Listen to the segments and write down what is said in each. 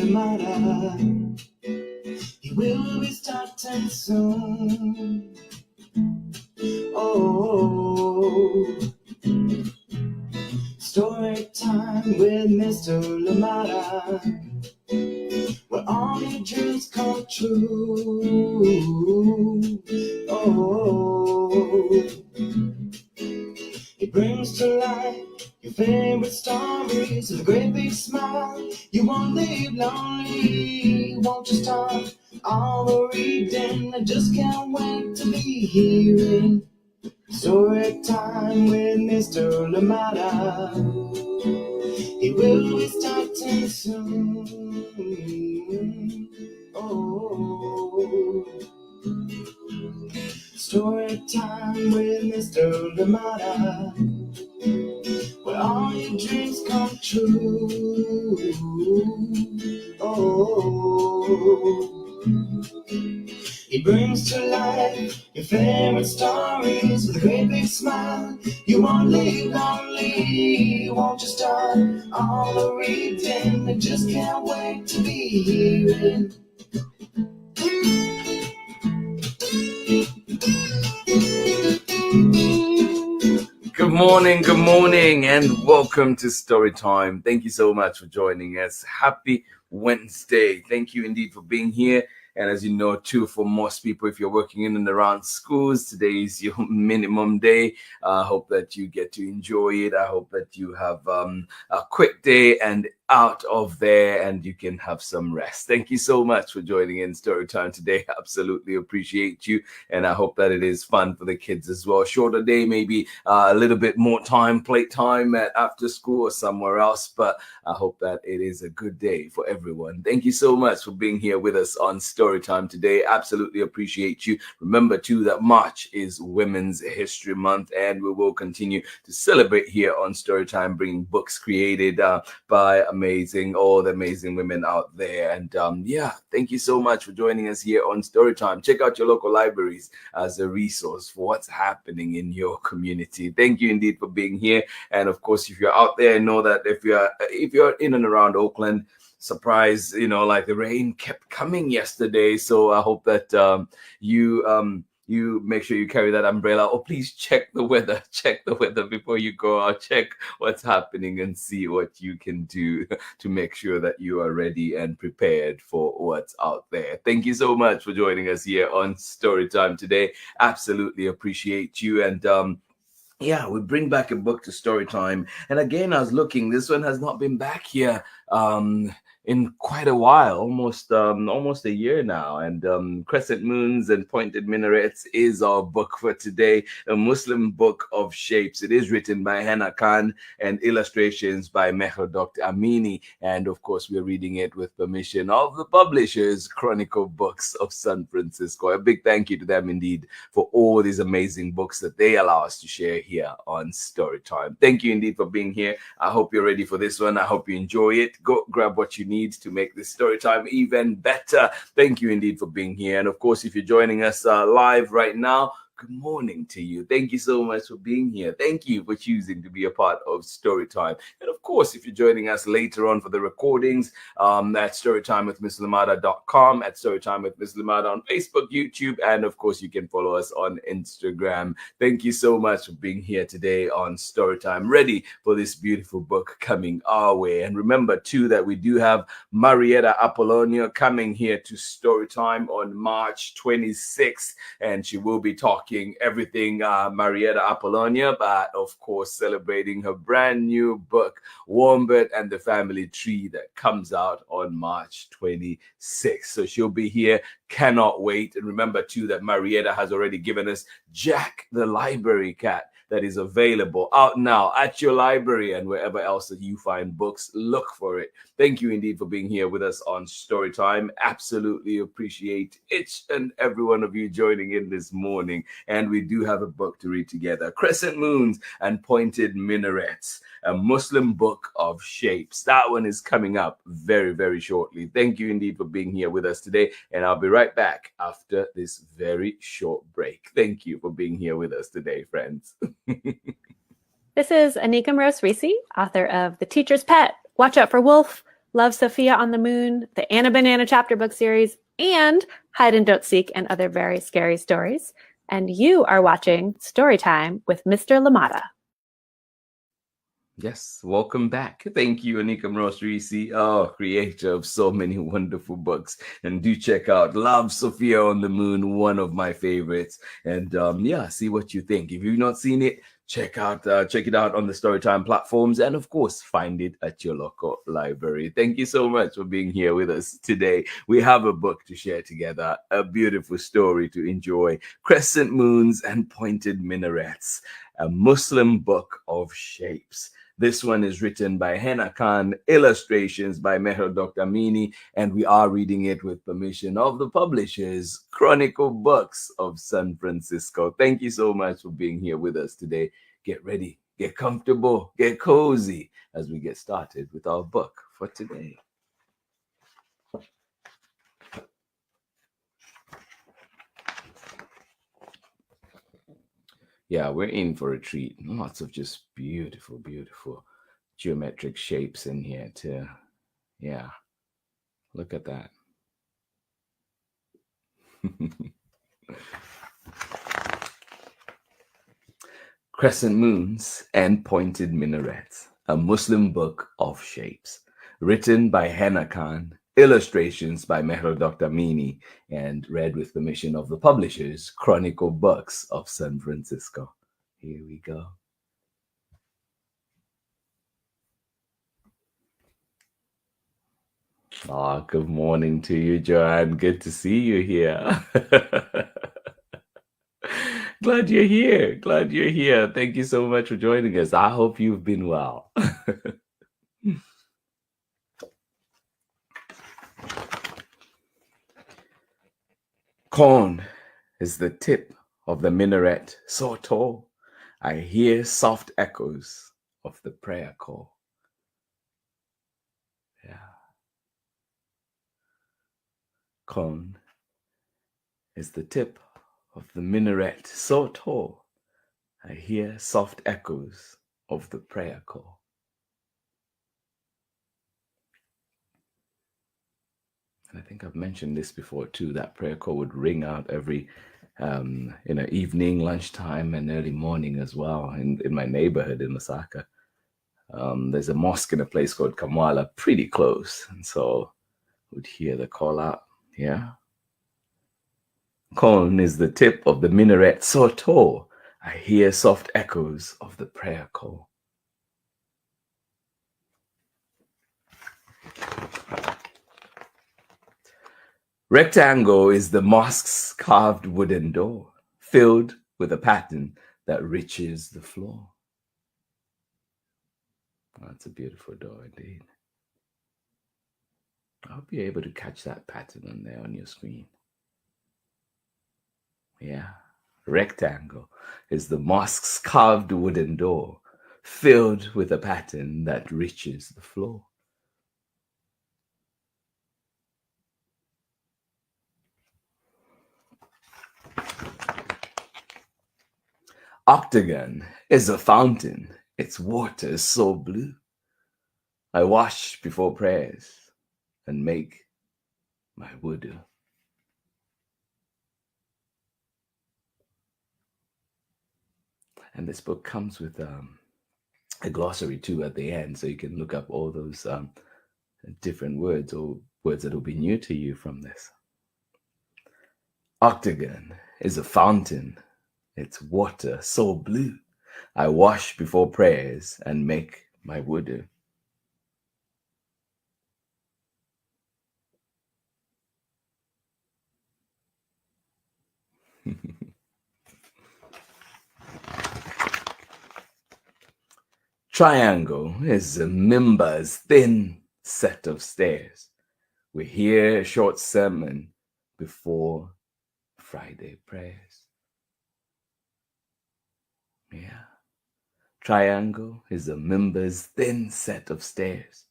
Limata. He will be starting soon. Oh, story time with Mr. Limata, where all your dreams come true. Oh, he brings to life your favorite stories with a great big smile. You won't live lonely, won't you start all the reading? I just can't wait to be hearing story time with Mr. Limata. He will be starting soon. Oh, story time with Mr. Limata, where all your dreams come true. Oh, he brings to life your favorite stories with a great big smile. You won't live lonely, won't you start all the reading? I just can't wait to be hearing. Good morning, and welcome to Storytime. Thank you so much for joining us. Happy Wednesday. Thank you indeed for being here. And as you know, too, for most people, if you're working in and around schools, today is your minimum day. I hope that you get to enjoy it. I hope that you have a quick day and out of there and you can have some rest. Thank you so much for joining in Storytime today. Absolutely appreciate you. And I hope that it is fun for the kids as well. Shorter day, maybe a little bit more time, playtime at after school or somewhere else. But I hope that it is a good day for everyone. Thank you so much for being here with us on Storytime today. Absolutely appreciate you. Remember too that March is Women's History Month, and we will continue to celebrate here on Storytime, bringing books created by all the amazing women out there. And thank you so much for joining us here on Storytime. Check out your local libraries as a resource for what's happening in your community. Thank you indeed for being here. And of course, if you're out there, know that if you're in and around Oakland, surprise, like the rain kept coming yesterday. So I hope that you make sure you carry that umbrella, or please check the weather before you go out. Check what's happening and see what you can do to make sure that you are ready and prepared for what's out there. Thank you so much for joining us here on Storytime today. Absolutely appreciate you. And we bring back a book to Storytime. And again, I was looking, this one has not been back here in quite a while, almost a year now. And Crescent, Moons, and Pointed Minarets is our book for today, a Muslim book of shapes. It is written by Hena and illustrations by Mehrdokht Amini. And of course, we're reading it with permission of the publishers, Chronicle Books of San Francisco. A big thank you to them indeed for all these amazing books that they allow us to share here on Storytime. Thank you indeed for being here. I hope you're ready for this one. I hope you enjoy it. Go grab what you need to make this Storytime even better. Thank you indeed for being here. And of course, if you're joining us live right now, good morning to you. Thank you so much for being here. Thank you for choosing to be a part of Storytime. And of course, if you're joining us later on for the recordings, at storytimewithmisslimata.com, at Storytime with Miss Limata on Facebook, YouTube, and of course, you can follow us on Instagram. Thank you so much for being here today on Storytime, ready for this beautiful book coming our way. And remember too that we do have Marietta Apollonia coming here to Storytime on March 26th, and she will be talking everything Marietta Apollonia, but of course celebrating her brand new book, Wombat and the Family Tree, that comes out on March 26th. So she'll be here. Cannot wait. And remember too that Marietta has already given us Jack the Library Cat, that is available out now at your library and wherever else that you find books. Look for it. Thank you indeed for being here with us on Storytime. Absolutely appreciate each and every one of you joining in this morning. And we do have a book to read together, Crescent, Moons, and Pointed Minarets, a Muslim book of shapes. That one is coming up very, very shortly. Thank you indeed for being here with us today. And I'll be right back after this very short break. Thank you for being here with us today, friends. This is Anika Morose-Reese, author of The Teacher's Pet, Watch Out for Wolf, Love Sophia on the Moon, the Anna Banana chapter book series, and Hide and Don't Seek and other very scary stories. And you are watching Storytime with Mr. Limata. Yes, welcome back. Thank you, Anika Mrosrisi, creator of so many wonderful books. And do check out Love Sophia on the Moon, one of my favorites. And see what you think. If you've not seen it, check it out on the Storytime platforms, and of course, find it at your local library. Thank you so much for being here with us today. We have a book to share together, a beautiful story to enjoy: Crescent Moons and Pointed Minarets, a Muslim book of shapes. This one is written by Hena Khan, illustrations by Mehrdokht Amini, and we are reading it with permission of the publishers, Chronicle Books of San Francisco. Thank you so much for being here with us today. Get ready, get comfortable, get cozy as we get started with our book for today. Yeah, we're in for a treat. Lots of just beautiful, beautiful geometric shapes in here too. Yeah, look at that. Crescent Moons and Pointed Minarets, a Muslim book of shapes, written by Hena Khan, illustrations by Mehrdokht Amini, and read with permission of the publishers, Chronicle Books of San Francisco. Here we go. Good morning to you, Joanne. Good to see you here. Glad you're here. Glad you're here. Thank you so much for joining us. I hope you've been well. Corn is the tip of the minaret so tall, I hear soft echoes of the prayer call. Yeah. Corn is the tip of the minaret so tall, I hear soft echoes of the prayer call. And I think I've mentioned this before too. That prayer call would ring out every evening, lunchtime, and early morning as well. In my neighborhood in Lusaka, there's a mosque in a place called Kamwala, pretty close, and so would hear the call out. Yeah. Corn is the tip of the minaret so tall, I hear soft echoes of the prayer call. Rectangle is the mosque's carved wooden door, filled with a pattern that riches the floor. That's a beautiful door indeed. I hope you're able to catch that pattern on there on your screen. Yeah. Rectangle is the mosque's carved wooden door, filled with a pattern that riches the floor. Octagon is a fountain, its water is so blue. I wash before prayers and make my wudu. And this book comes with a glossary too at the end, so you can look up all those different words or words that will be new to you from this. Octagon is a fountain, its water so blue. I wash before prayers and make my wudu. Triangle is a mimbar's thin set of stairs. We hear a short sermon before Friday prayers. Yeah. Triangle is a mimbar's thin set of stairs.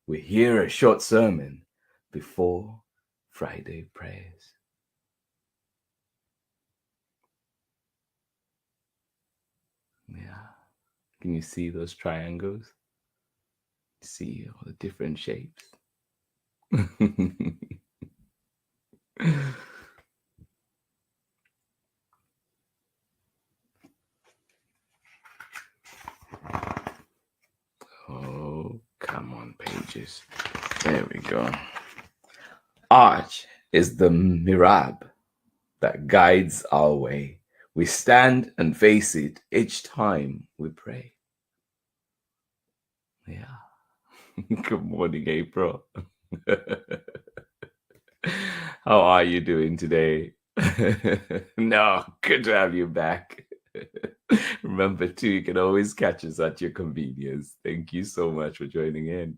We hear a short sermon before Friday prayers. Yeah. Can you see those triangles? See all the different shapes? Oh, come on, pages. There we go. Arch is the mirab that guides our way. We stand and face it each time we pray. Yeah. Good morning, April. How are you doing today? No, good to have you back. Remember, too, you can always catch us at your convenience. Thank you so much for joining in.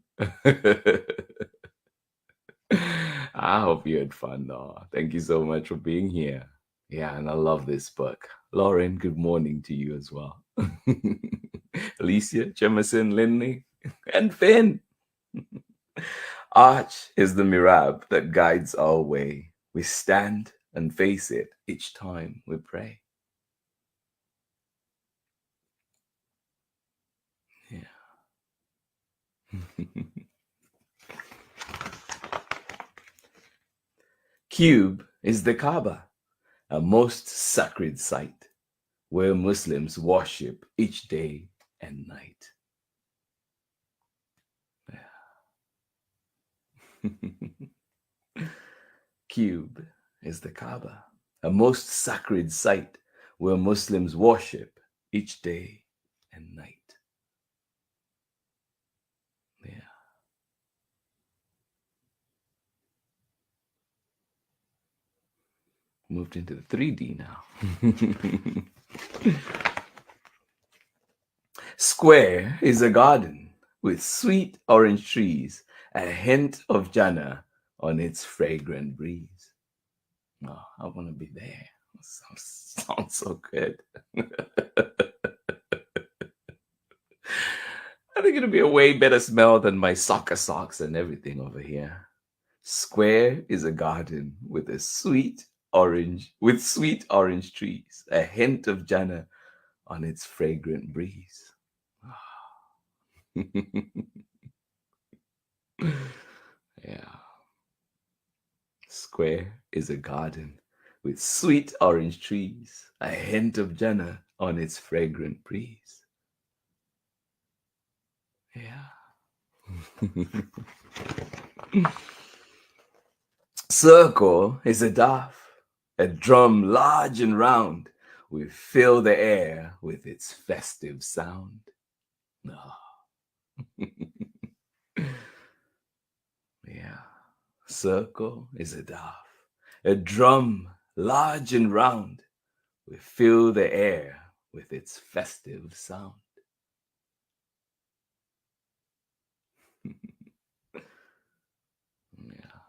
I hope you had fun, though. Thank you so much for being here. Yeah, and I love this book. Lauren, good morning to you as well. Alicia, Jemison, Lindley, and Finn. Arch is the mirab that guides our way. We stand and face it each time we pray. Yeah. Cube is the Kaaba, a most sacred site where Muslims worship each day and night. Yeah. Cube is the Kaaba, a most sacred site where Muslims worship each day and night. Yeah. Moved into the 3D now. Square is a garden with sweet orange trees, a hint of Jannah on its fragrant breeze. Oh, I want to be there. Sounds so good. I think it'll be a way better smell than my soccer socks and everything over here. Square is a garden with sweet orange trees, a hint of Jannah on its fragrant breeze. Yeah. Square is a garden with sweet orange trees, a hint of Jannah on its fragrant breeze. Yeah. Circle is a daf, a drum large and round. We fill the air with its festive sound. Oh. Yeah. Circle is a daf, a drum large and round. We fill the air with its festive sound. Yeah.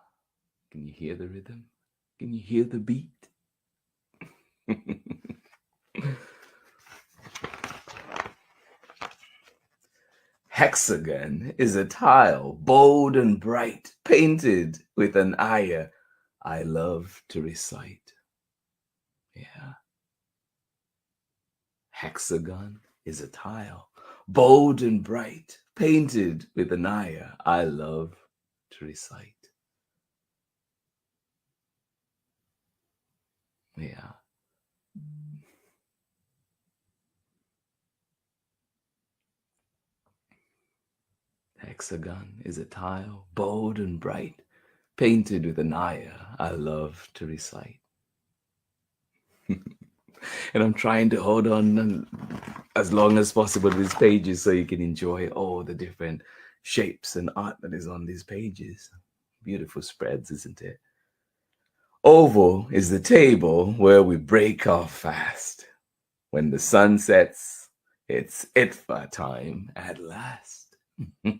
Can you hear the rhythm? Can you hear the beat? Hexagon is a tile, bold and bright, painted with an ayah I love to recite. Yeah. Hexagon is a tile, bold and bright, painted with an ayah I love to recite. Yeah. Hexagon is a tile, bold and bright, painted with an ayah I love to recite. And I'm trying to hold on as long as possible to these pages so you can enjoy all the different shapes and art that is on these pages. Beautiful spreads, isn't it? Oval is the table where we break our fast. When the sun sets, it's Itfa time at last. Yeah.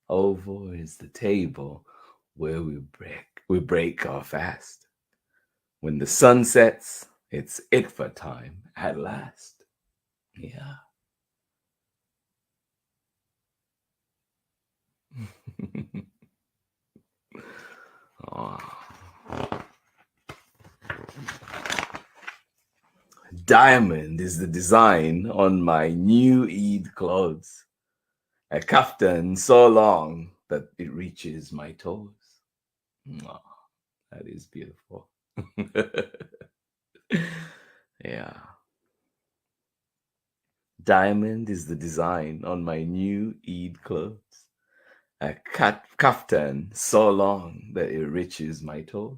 Oval is the table where we break our fast. When the sun sets, it's Itfa time at last. Yeah. Oh. Diamond is the design on my new Eid clothes. A kaftan so long that it reaches my toes. Oh, that is beautiful. Yeah. Diamond is the design on my new Eid clothes. A kaftan so long that it reaches my toes.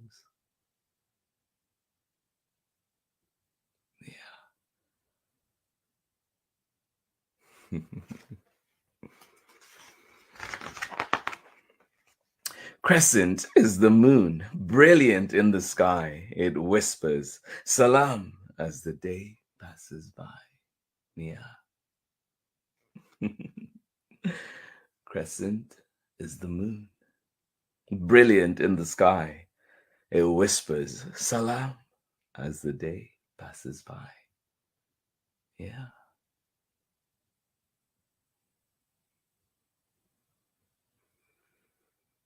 Yeah. Crescent is the moon, brilliant in the sky. It whispers, salam, as the day passes by. Yeah. Crescent is the moon, brilliant in the sky. It whispers, salam, as the day passes by. Yeah.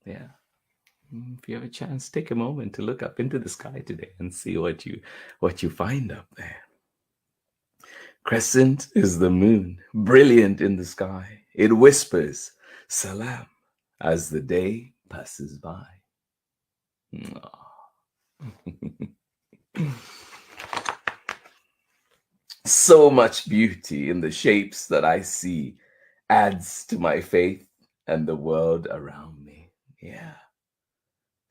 Yeah. If you have a chance, take a moment to look up into the sky today and see what you find up there. Crescent is the moon, brilliant in the sky. It whispers, salam, as the day passes by. So much beauty in the shapes that I see adds to my faith and the world around me. Yeah.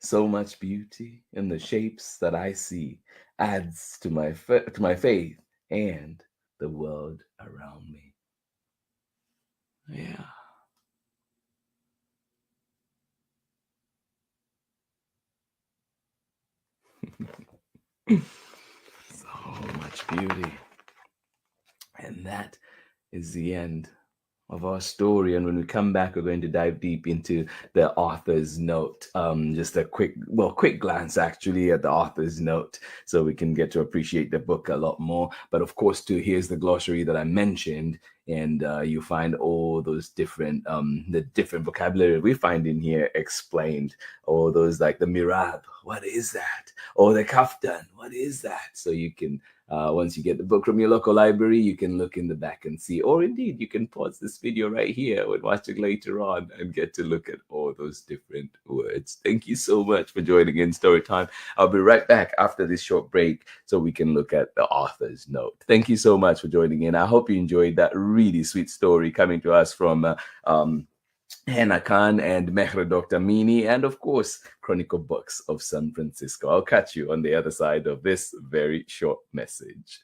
So much beauty in the shapes that I see adds to my faith and the world around me. Yeah. So much beauty. And that is the end of our story. And when we come back, we're going to dive deep into the author's note. Just a quick glance actually at the author's note so we can get to appreciate the book a lot more. But of course, too, here's the glossary that I mentioned. And you find all those different, the different vocabulary we find in here explained. All those like the mirab, what is that? Or the kaftan, what is that? So you can, once you get the book from your local library, you can look in the back and see, or indeed you can pause this video right here and watch it later on and get to look at all those different words. Thank you so much for joining in Storytime. I'll be right back after this short break so we can look at the author's note. Thank you so much for joining in. I hope you enjoyed that really sweet story coming to us from Hena and Mehrdokht Amini, and of course, Chronicle Books of San Francisco. I'll catch you on the other side of this very short message.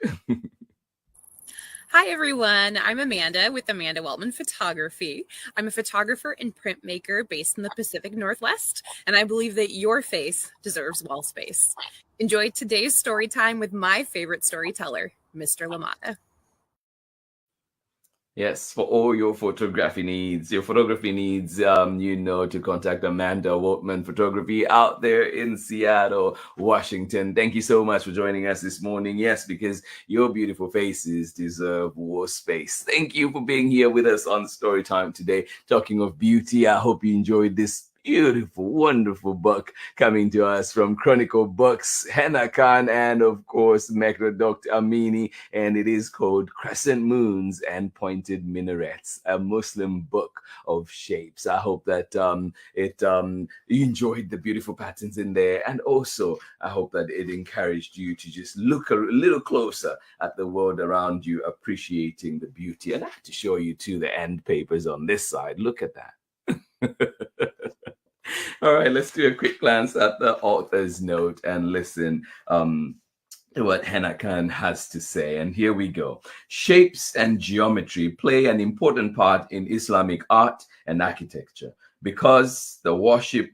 Hi, everyone. I'm Amanda with Amanda Weltman Photography. I'm a photographer and printmaker based in the Pacific Northwest, and I believe that your face deserves wall space. Enjoy today's story time with my favorite storyteller, Mr. Limata. Yes, for all your photography needs, to contact Amanda Weltman Photography out there in Seattle, Washington. Thank you so much for joining us this morning. Yes, because your beautiful faces deserve wall space. Thank you for being here with us on Storytime today. Talking of beauty, I hope you enjoyed this beautiful, wonderful book coming to us from Chronicle Books, Hena and of course Mehrdokht Amini, and it is called Crescent Moons and Pointed Minarets, a Muslim book of shapes. I hope that you enjoyed the beautiful patterns in there, and also I hope that it encouraged you to just look a little closer at the world around you, appreciating the beauty. And I have to show you too the end papers on this side. Look at that. All right, let's do a quick glance at the author's note and listen to what Hena has to say. And here we go. Shapes and geometry play an important part in Islamic art and architecture because the worship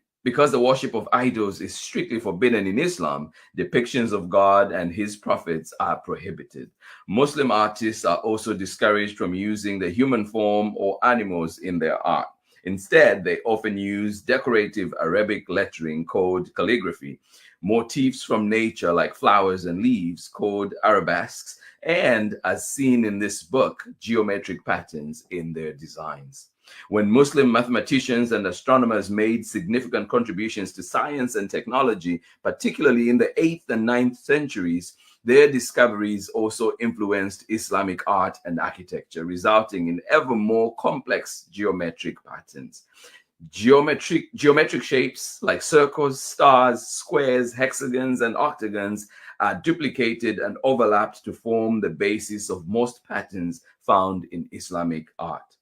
of idols is strictly forbidden in Islam. Depictions of God and his prophets are prohibited. Muslim artists are also discouraged from using the human form or animals in their art. Instead, they often use decorative Arabic lettering called calligraphy, motifs from nature like flowers and leaves called arabesques, and, as seen in this book, geometric patterns in their designs. When Muslim mathematicians and astronomers made significant contributions to science and technology, particularly in the 8th and 9th centuries, Their discoveries also influenced Islamic art and architecture, resulting in ever more complex geometric patterns. Geometric shapes like circles, stars, squares, hexagons, and octagons are duplicated and overlapped to form the basis of most patterns found in Islamic art.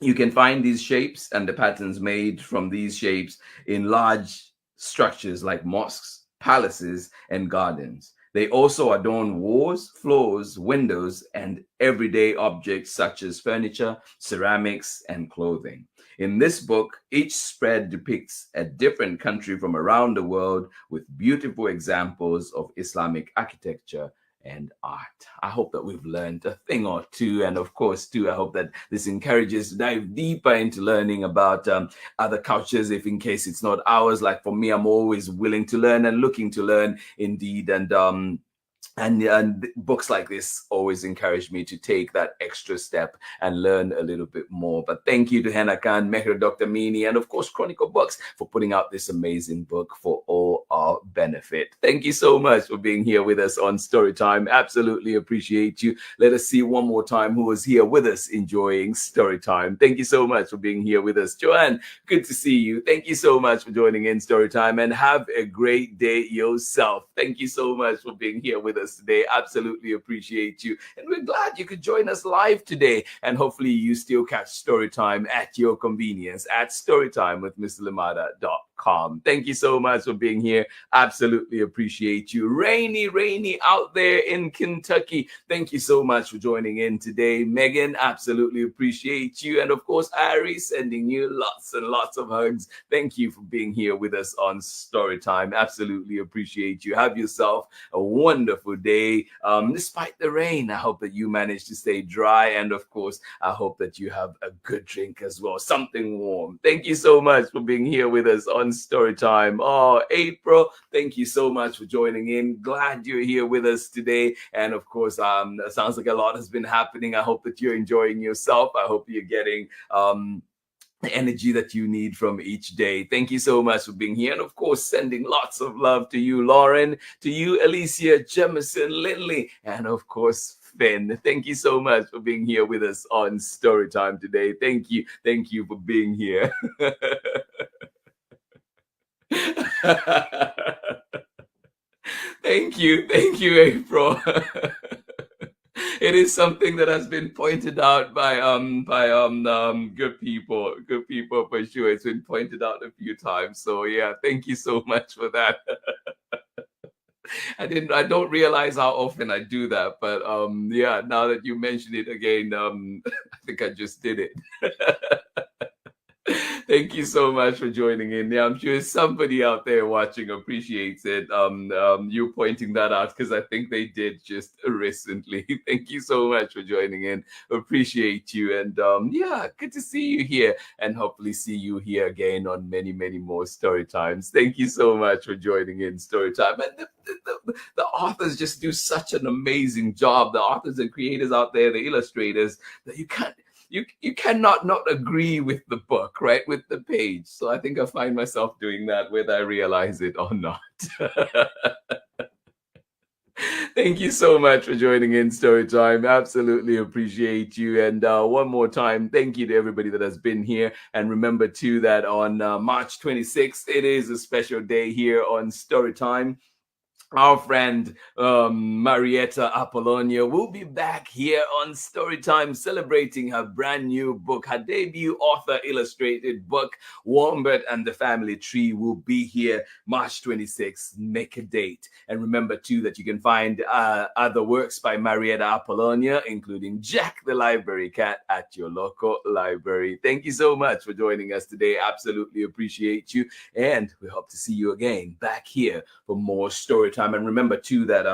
You can find these shapes and the patterns made from these shapes in large structures like mosques, palaces, and gardens. They also adorn walls, floors, windows, and everyday objects such as furniture, ceramics, and clothing. In this book, each spread depicts a different country from around the world with beautiful examples of Islamic architecture and art. I hope that we've learned a thing or two. And of course, too, I hope that this encourages to dive deeper into learning about other cultures, if in case it's not ours. Like for me, I'm always willing to learn and looking to learn indeed. And books like this always encourage me to take that extra step and learn a little bit more. But thank you to Hena Khan, Mehrdokht, Amini, and of course Chronicle Books for putting out this amazing book for all our benefit. Thank you so much for being here with us on Storytime. Absolutely appreciate you. Let us see one more time who was here with us enjoying Storytime. Thank you so much for being here with us. Joanne, good to see you. Thank you so much for joining in Storytime, and have a great day yourself. Thank you so much for being here with us today. Absolutely appreciate you, and we're glad you could join us live today, and hopefully you still catch Storytime at your convenience at storytimewithmrlamada.com. Thank you so much for being here. Absolutely appreciate you. Rainy out there in Kentucky. Thank you so much for joining in today. Megan, absolutely appreciate you. And of course, Ari, sending you lots and lots of hugs. Thank you for being here with us on Storytime. Absolutely appreciate you. Have yourself a wonderful day. Despite the rain, I hope that you manage to stay dry. And of course, I hope that you have a good drink as well, something warm. Thank you so much for being here with us on Storytime. Oh, April, thank you so much for joining in. Glad you're here with us today. And of course, it sounds like a lot has been happening. I hope that you're enjoying yourself. I hope you're getting the energy that you need from each day. Thank you so much for being here. And of course, sending lots of love to you, Lauren, to you, Alicia, Jemison, Lindley, and of course, Finn. Thank you so much for being here with us on Storytime today. Thank you. Thank you for being here. Thank you, April. It is something that has been pointed out by good people for sure. It's been pointed out a few times. So yeah, thank you so much for that. I don't realize how often I do that, but yeah, now that you mention it again, I think I just did it. Thank you so much for joining in. Yeah, I'm sure somebody out there watching appreciates it. You pointing that out, because I think they did just recently. Thank you so much for joining in. Appreciate you. And yeah, good to see you here, and hopefully see you here again on many, many more story times. Thank you so much for joining in Storytime. And the authors just do such an amazing job. The authors and creators out there, the illustrators, that you cannot not agree with the book, right? With the page. So I think I find myself doing that whether I realize it or not. Thank you so much for joining in Storytime. Absolutely appreciate you. And one more time, thank you to everybody that has been here. And remember too that on March 26th, it is a special day here on Storytime. Our friend Marietta Apollonia will be back here on Storytime celebrating her brand new book. Her debut author illustrated book, Wombat and the Family Tree, will be here March 26th. Make a date. And remember too that you can find other works by Marietta Apollonia, including Jack the Library Cat, at your local library. Thank you so much for joining us today. Absolutely appreciate you. And we hope to see you again back here for more Storytime. And remember too that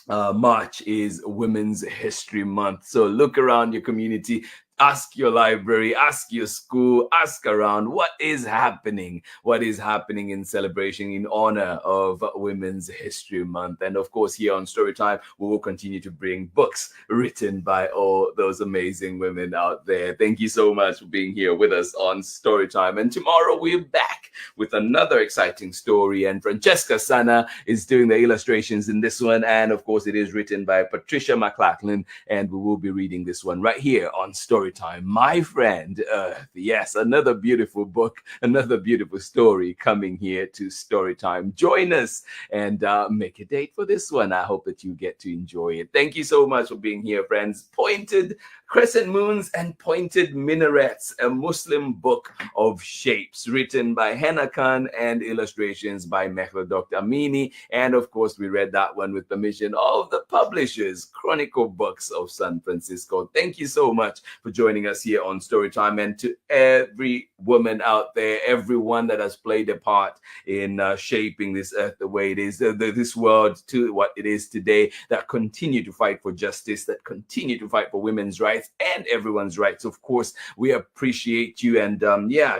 March is Women's History Month. So look around your community. Ask your library, ask your school, ask around what is happening in celebration in honor of Women's History Month. And of course, here on Storytime, we will continue to bring books written by all those amazing women out there. Thank you so much for being here with us on Storytime. And tomorrow we're back with another exciting story. And Francesca Sana is doing the illustrations in this one. And of course, it is written by Patricia McLachlan. And we will be reading this one right here on Storytime. My Friend Earth. Yes, another beautiful book, another beautiful story coming here to Storytime. Join us and make a date for this one. I hope that you get to enjoy it. Thank you so much for being here, friends. Pointed Crescent Moons and Pointed Minarets, a Muslim book of shapes, written by Hena Khan and illustrations by Mehrdokht Amini. And of course, we read that one with permission of the publishers, Chronicle Books of San Francisco. Thank you so much for joining us here on Storytime, and to every woman out there, everyone that has played a part in shaping this earth the way it is, this world to what it is today, that continue to fight for justice, that continue to fight for women's rights and everyone's rights. Of course, we appreciate you, and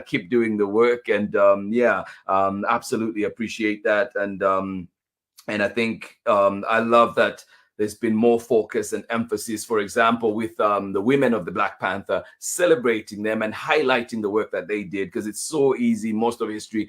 keep doing the work, and absolutely appreciate that. And I think I love that there's been more focus and emphasis, for example, with the women of the Black Panther, celebrating them and highlighting the work that they did, because it's so easy, most of history,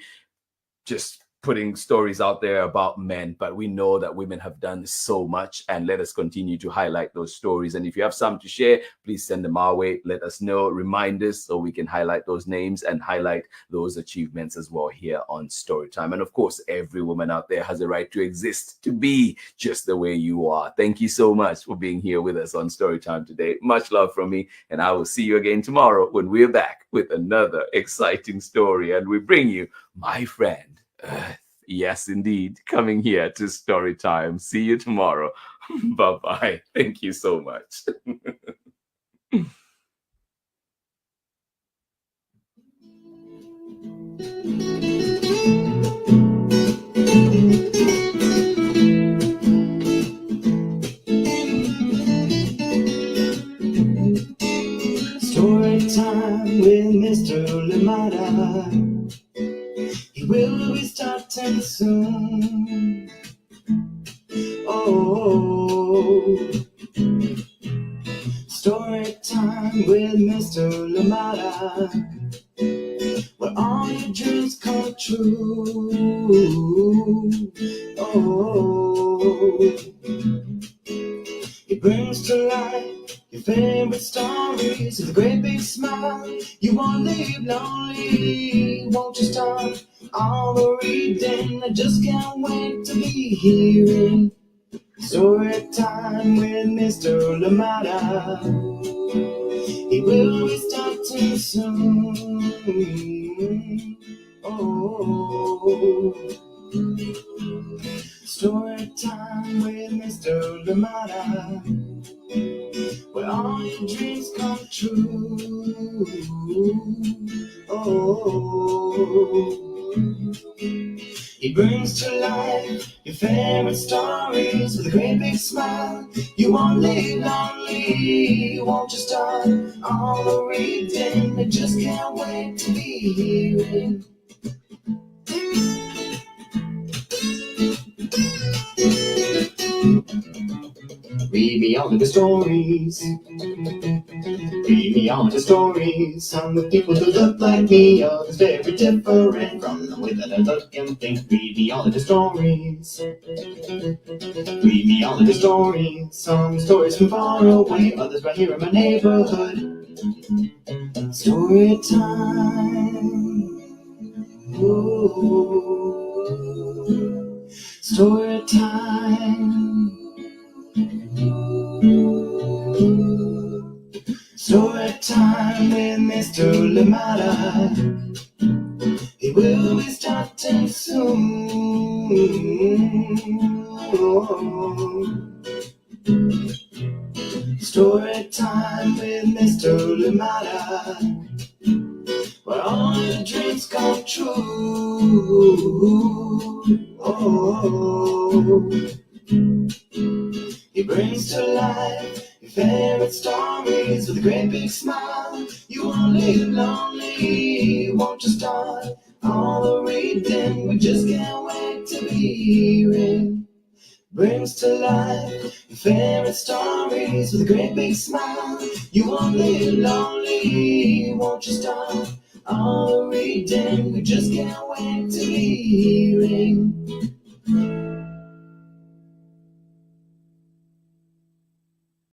just putting stories out there about men, but we know that women have done so much, and let us continue to highlight those stories. And if you have some to share, please send them our way. Let us know, remind us, so we can highlight those names and highlight those achievements as well here on Storytime. And of course, every woman out there has a right to exist, to be just the way you are. Thank you so much for being here with us on Storytime today. Much love from me, and I will see you again tomorrow when we're back with another exciting story, and we bring you My Friend Earth. Yes, indeed. Coming here to Storytime. See you tomorrow. Bye-bye. Thank you so much. Storytime with Mr. Limata. He will be starting soon. Oh, story time with Mr. Limata, where all your dreams come true. Oh, he brings to life your favorite stories with a great big smile. You won't leave lonely, won't you start all the reading? I just can't wait to be hearing story time with Mr. Limata. He will be starting soon. Oh, story time with Mr. Limata, where all your dreams come true. Oh, he brings to life your favorite stories with a great big smile. You won't leave lonely, won't you start all the reading? I just can't wait to be hearing. Read me all of the stories. Read me all the stories. Some of the people who look like me, others very different from the way that I look and think. Read me all of the stories. Read me all of the stories. Some stories from far away, others right here in my neighborhood. Story time. Ooh. Story time. Story time with Mr. Limata. He will be starting soon. Story time with Mr. Limata, where all your dreams come true. Oh, he brings to life your favorite favorite stories with a great big smile. You won't live lonely, won't you start all the reading? We just can't wait to be hearing. Brings to life your favorite stories with a great big smile. You won't live lonely, won't you start all the reading? We just can't wait to be hearing.